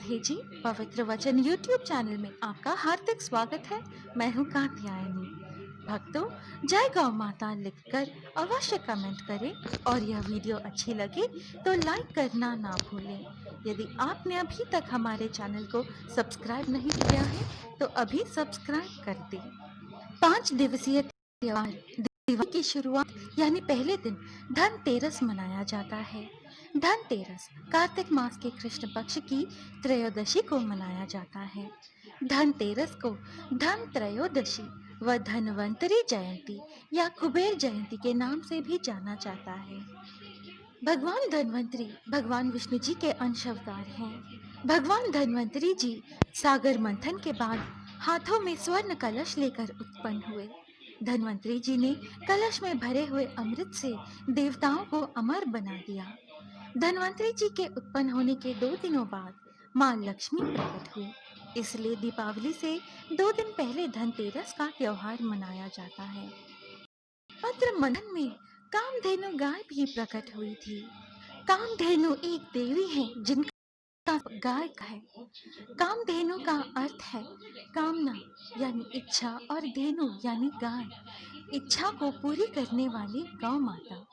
राधे जी। पवित्र वचन YouTube channel में आपका हार्दिक स्वागत है। मैं हूँ कात्यायनी। भक्तों, जय गौ माता लिखकर अवश्य कमेंट करें और यह वीडियो अच्छी लगे तो लाइक करना ना भूलें। यदि आपने अभी तक हमारे चैनल को सब्सक्राइब नहीं किया है तो अभी सब्सक्राइब कर दें। 5 दिवसीय त्योहार दिवाली की शुरुआत यानी पहले दिन धनतेरस मनाया जाता है। धनतेरस कार्तिक मास के कृष्ण पक्ष की त्रयोदशी को मनाया जाता है। धनतेरस को धन त्रयोदशी व धनवंतरी जयंती या कुबेर जयंती के नाम से भी जाना जाता है। भगवान धन्वंतरी भगवान विष्णु जी के अंश अवतार हैं। भगवान धन्वंतरी जी सागर मंथन के बाद हाथों में स्वर्ण कलश लेकर उत्पन्न हुए। धन्वंतरी जी ने कलश में भरे हुए अमृत से देवताओं को अमर बना दिया। धन्वंतरी जी के उत्पन्न होने के 2 दिनों बाद मां लक्ष्मी प्रकट हुई। इसलिए दीपावली से 2 दिन पहले धनतेरस का त्योहार मनाया जाता है। मंत्र मंथन में कामधेनु गाय भी प्रकट हुई थी। कामधेनु एक देवी है जिनका गाय है। कामधेनु का अर्थ है कामना यानी इच्छा और धेनु यानी गाय, इच्छा को पूरी करने वाली गौ माता।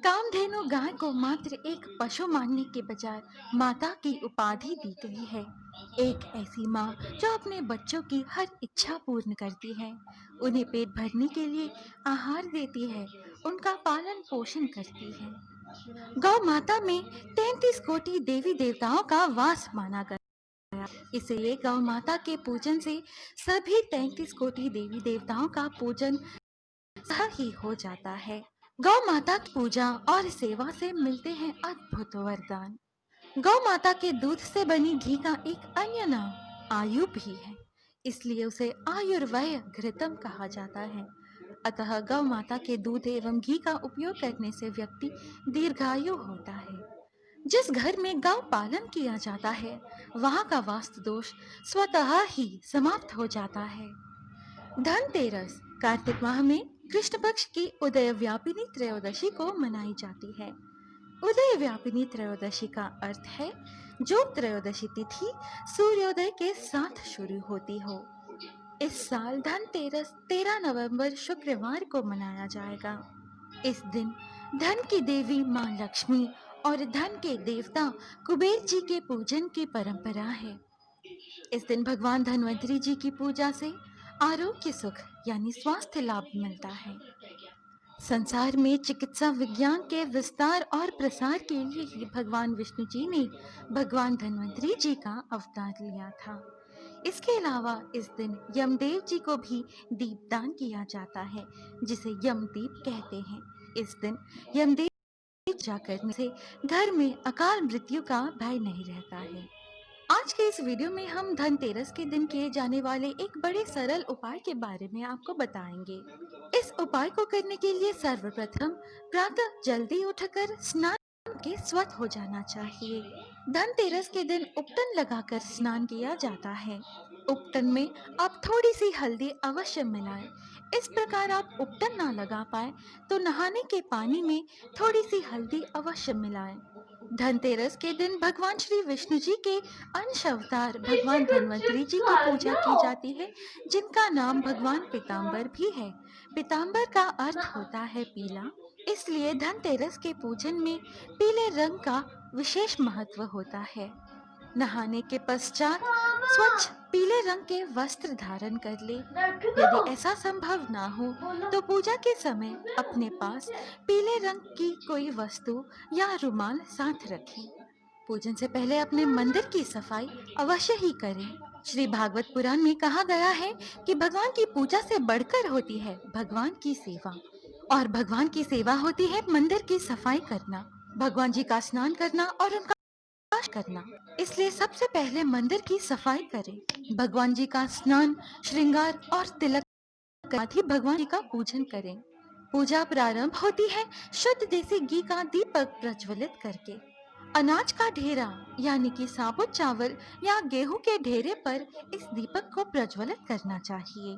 कामधेनु गाय को मात्र एक पशु मानने के बजाय माता की उपाधि दी गई है। एक ऐसी माँ जो अपने बच्चों की हर इच्छा पूर्ण करती है, उन्हें पेट भरने के लिए आहार देती है, उनका पालन पोषण करती है। गौ माता में 33 कोटि देवी देवताओं का वास माना गया, इसलिए गौ माता के पूजन से सभी 33 कोटि देवी देवताओं का पूजन सह ही हो जाता है। गौ माता की पूजा और सेवा से मिलते हैं अद्भुत वरदान। गौ माता के दूध से बनी घी का एक अन्य नाम आयु भी है, इसलिए उसे आयुर्वय घृतम कहा जाता है। अतः गौ माता के दूध एवं घी का उपयोग करने से व्यक्ति दीर्घायु होता है। जिस घर में गौ पालन किया जाता है वहाँ का वास्तु दोष स्वतः ही समाप्त हो जाता है। धनतेरस कार्तिक माह में कृष्ण पक्ष की उदय व्यापिनी त्रयोदशी को मनाई जाती है। उदय व्यापिनी त्रयोदशी का अर्थ है जो त्रयोदशी तिथि सूर्योदय के साथ शुरू होती हो। इस साल धनतेरस 13 नवंबर शुक्रवार को मनाया जाएगा। इस दिन धन की देवी मां लक्ष्मी और धन के देवता कुबेर जी के पूजन की परंपरा है। इस दिन भगवान धन्वंतरी जी की पूजा से आरोग्य सुख यानी स्वास्थ्य लाभ मिलता है। संसार में चिकित्सा विज्ञान के विस्तार और प्रसार के लिए ही भगवान विष्णु जी ने भगवान धन्वंतरी जी का अवतार लिया था। इसके अलावा इस दिन यमदेव जी को भी दीपदान किया जाता है, जिसे यमदीप कहते हैं। इस दिन यमदेव पूजा करने से घर में अकाल मृत्यु का भय नहीं रहता है। आज के इस वीडियो में हम धनतेरस के दिन किए जाने वाले एक बड़े सरल उपाय के बारे में आपको बताएंगे। इस उपाय को करने के लिए सर्वप्रथम प्रातः जल्दी उठकर स्नान के स्वच्छ हो जाना चाहिए। धनतेरस के दिन उपटन लगाकर स्नान किया जाता है। उपटन में आप थोड़ी सी हल्दी अवश्य मिलाएं। इस प्रकार आप उपटन ना लगा पाए तो नहाने के पानी में थोड़ी सी हल्दी अवश्य मिलाएं। धनतेरस के दिन भगवान श्री विष्णु जी के अंश अवतार भगवान धन्वंतरी जी की पूजा की जाती है, जिनका नाम भगवान पीताम्बर भी है। पीताम्बर का अर्थ होता है पीला, इसलिए धनतेरस के पूजन में पीले रंग का विशेष महत्व होता है। नहाने के पश्चात स्वच्छ पीले रंग के वस्त्र धारण कर ले। यदि ऐसा संभव ना हो तो पूजा के समय अपने पास पीले रंग की कोई वस्तु या रुमाल साथ रखें। पूजन से पहले अपने मंदिर की सफाई अवश्य ही करें। श्री भागवत पुराण में कहा गया है कि भगवान की पूजा से बढ़कर होती है भगवान की सेवा, और भगवान की सेवा होती है मंदिर की सफाई करना, भगवान जी का स्नान करना और उनका करना। इसलिए सबसे पहले मंदिर की सफाई करें, भगवान जी का स्नान, श्रृंगार और तिलक के बाद ही भगवान जी का पूजन करें। पूजा प्रारंभ होती है शुद्ध देसी घी का दीपक प्रज्वलित करके। अनाज का ढेरा यानी कि साबुत चावल या गेहूं के ढेरे पर इस दीपक को प्रज्वलित करना चाहिए।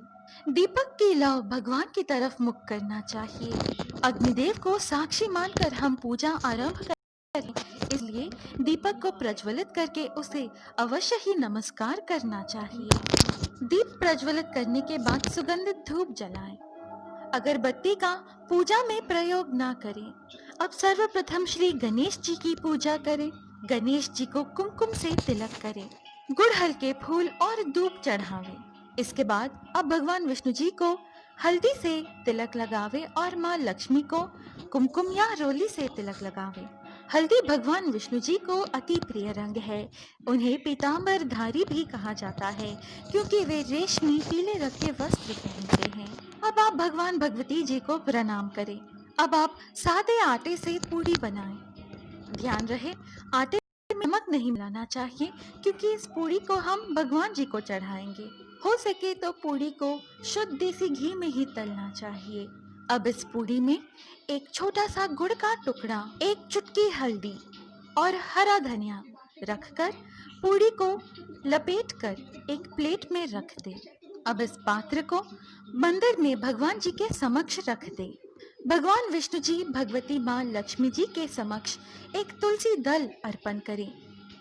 दीपक की लौ भगवान की तरफ मुख करना चाहिए। अग्निदेव को साक्षी मानकर हम पूजा आरंभ करें। इसलिए दीपक को प्रज्वलित करके उसे अवश्य ही नमस्कार करना चाहिए। दीप प्रज्वलित करने के बाद सुगंधित धूप जलाएं। अगरबत्ती का पूजा में प्रयोग ना करें। अब सर्वप्रथम श्री गणेश जी की पूजा करें। गणेश जी को कुमकुम से तिलक करें, गुड़हल के फूल और धूप चढ़ावें। इसके बाद अब भगवान विष्णु जी को हल्दी से तिलक लगावे और माँ लक्ष्मी को कुमकुम या रोली से तिलक लगावे। हल्दी भगवान विष्णु जी को अति प्रिय रंग है। उन्हें पीतांबरधारी भी कहा जाता है क्योंकि वे रेशमी पीले रंग के वस्त्र पहनते हैं। अब आप भगवान भगवती जी को प्रणाम करें। अब आप सादे आटे से पूड़ी बनाएं। ध्यान रहे आटे में नमक नहीं मिलाना चाहिए क्योंकि इस पूड़ी को हम भगवान जी को चढ़ाएंगे। हो सके तो पूड़ी को शुद्ध देसी घी में ही तलना चाहिए। अब इस पूड़ी में एक छोटा सा गुड़ का टुकड़ा, एक चुटकी हल्दी और हरा धनिया रखकर पूड़ी को लपेटकर एक प्लेट में रख दे। अब इस पात्र को मंदिर में भगवान जी के समक्ष रख दे। भगवान विष्णु जी भगवती माँ लक्ष्मी जी के समक्ष एक तुलसी दल अर्पण करें।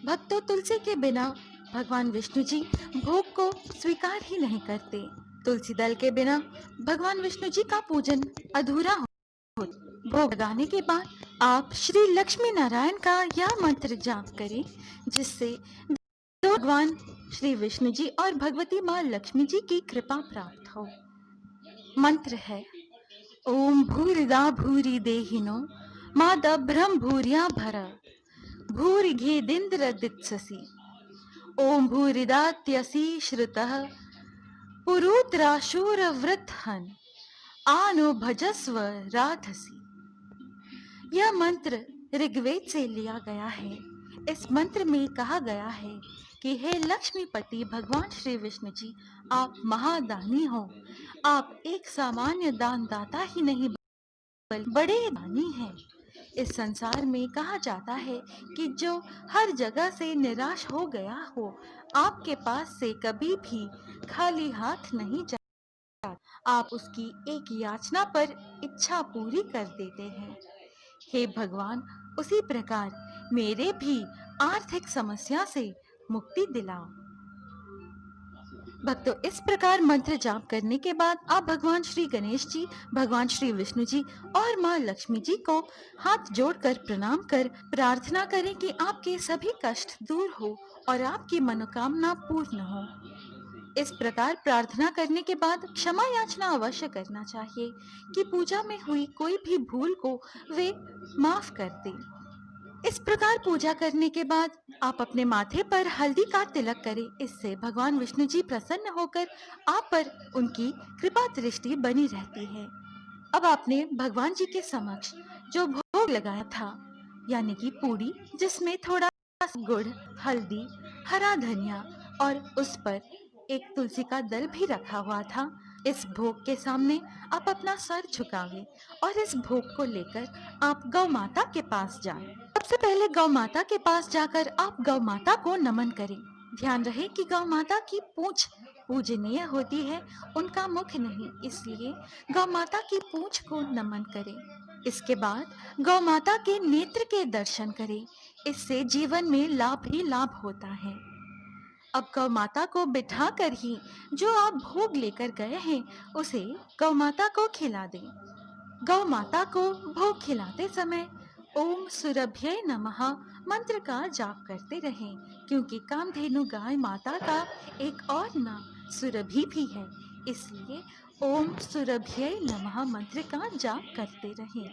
भक्तों, तुलसी के बिना भगवान विष्णु जी भोग को स्वीकार ही नहीं करते। तुलसी दल के बिना भगवान विष्णु जी का पूजन अधूरा हो। भोग लगाने के बाद आप श्री लक्ष्मी नारायण का यह मंत्र जाप करें जिससे भगवान श्री विष्णु जी और भगवती माँ लक्ष्मी जी की कृपा प्राप्त हो। मंत्र है ओम भूरिदा भूरि देहिनो मादभ्रम भूर्या भर भूरिघेदिन्द्र दित्ससि ओम भूरिदात्यसि श्रुतः पुरुत्राशूरवृत्हन आनो भजस्व राधसी। यह मंत्र ऋग्वेद से लिया गया है। इस मंत्र में कहा गया है कि हे लक्ष्मीपति भगवान श्री विष्णु जी, आप महादानी हो। आप एक सामान्य दानदाता ही नहीं बल्कि बड़े दानी हैं। इस संसार में कहा जाता है कि जो हर जगह से निराश हो गया हो, आपके पास से कभी भी खाली हाथ नहीं जाता। आप उसकी एक याचना पर इच्छा पूरी कर देते हैं। हे भगवान, उसी प्रकार मेरे भी आर्थिक समस्या से मुक्ति दिलाओ। भक्तों, इस प्रकार मंत्र जाप करने के बाद आप भगवान श्री गणेश जी, भगवान श्री विष्णु जी और माँ लक्ष्मी जी को हाथ जोड़कर प्रणाम कर प्रार्थना करें कि आपके सभी कष्ट दूर हो और आपकी मनोकामना पूर्ण हो। इस प्रकार प्रार्थना करने के बाद क्षमा याचना अवश्य करना चाहिए कि पूजा में हुई कोई भी भूल को वे माफ कर दें। इस प्रकार पूजा करने के बाद आप अपने माथे पर हल्दी का तिलक करें। इससे भगवान विष्णु जी प्रसन्न होकर आप पर उनकी कृपा दृष्टि बनी रहती है। अब आपने भगवान जी के समक्ष जो भोग लगाया था, यानी कि पूड़ी जिसमें थोड़ा गुड़, हल्दी, हरा धनिया और उस पर एक तुलसी का दल भी रखा हुआ था, इस भोग के सामने आप अपना सर झुकावें और इस भोग को लेकर आप गौ माता के पास जाएं। सबसे पहले गौ माता के पास जाकर आप गौ माता को नमन करें। ध्यान रहे कि गौ माता की पूंछ पूजनीय होती है, उनका मुख नहीं, इसलिए गौ माता की पूंछ को नमन करें। इसके बाद गौ माता के नेत्र के दर्शन करें। इससे जीवन में लाभ ही लाभ होता है। अब गौ माता को बिठा कर ही जो आप भोग लेकर गए हैं उसे गौ माता को खिला दें। गौ माता को भोग खिलाते समय ओम सुरभ्ये नमः मंत्र का जाप करते रहें, क्योंकि कामधेनु गाय माता का एक और नाम सुरभि भी है, इसलिए ओम सुरभ्ये नमः मंत्र का जाप करते रहें।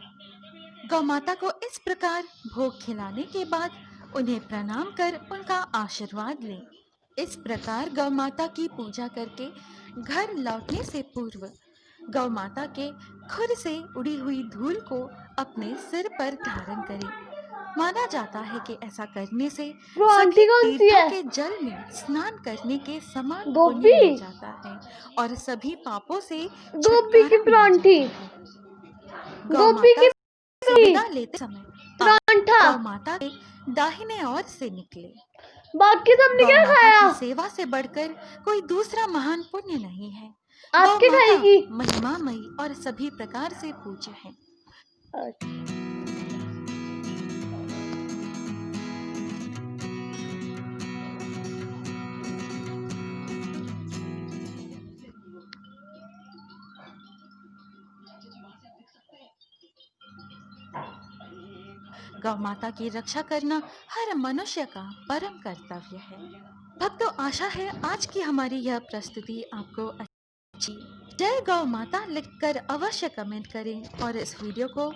गौ माता को इस प्रकार भोग खिलाने के बाद उन्हें प्रणाम कर उनका आशीर्वाद लें। इस प्रकार गौ माता की पूजा करके घर लौटने से पूर्व गौ माता के खुर से उड़ी हुई धूल को अपने सिर पर धारण करें। माना जाता है कि ऐसा करने से वो आंटी सभी कौन सी तीर्थों है? के जल में स्नान करने के समान गोपी? पुण्य मिल जाता है और सभी पापों से गोपी की छुटकारा मिल परांठी, जाता है। गौ गोपी माता की से विदा लेते समय आप परांठा। गौ माता के दाहिने ओर से निकले। बाकी सबने गौ क्या माता खाया? की सेवा से बढ़कर कोई दूसरा महान पुण्य नहीं है। आप गौ क्या माता खाएगी? महिमामयी और सभी प्रकार से पूज्य है। गौ माता की रक्षा करना हर मनुष्य का परम कर्तव्य है। भक्तों, आशा है आज की हमारी यह प्रस्तुति आपको अच्छी। जय गौ माता लिखकर अवश्य कमेंट करें और इस वीडियो को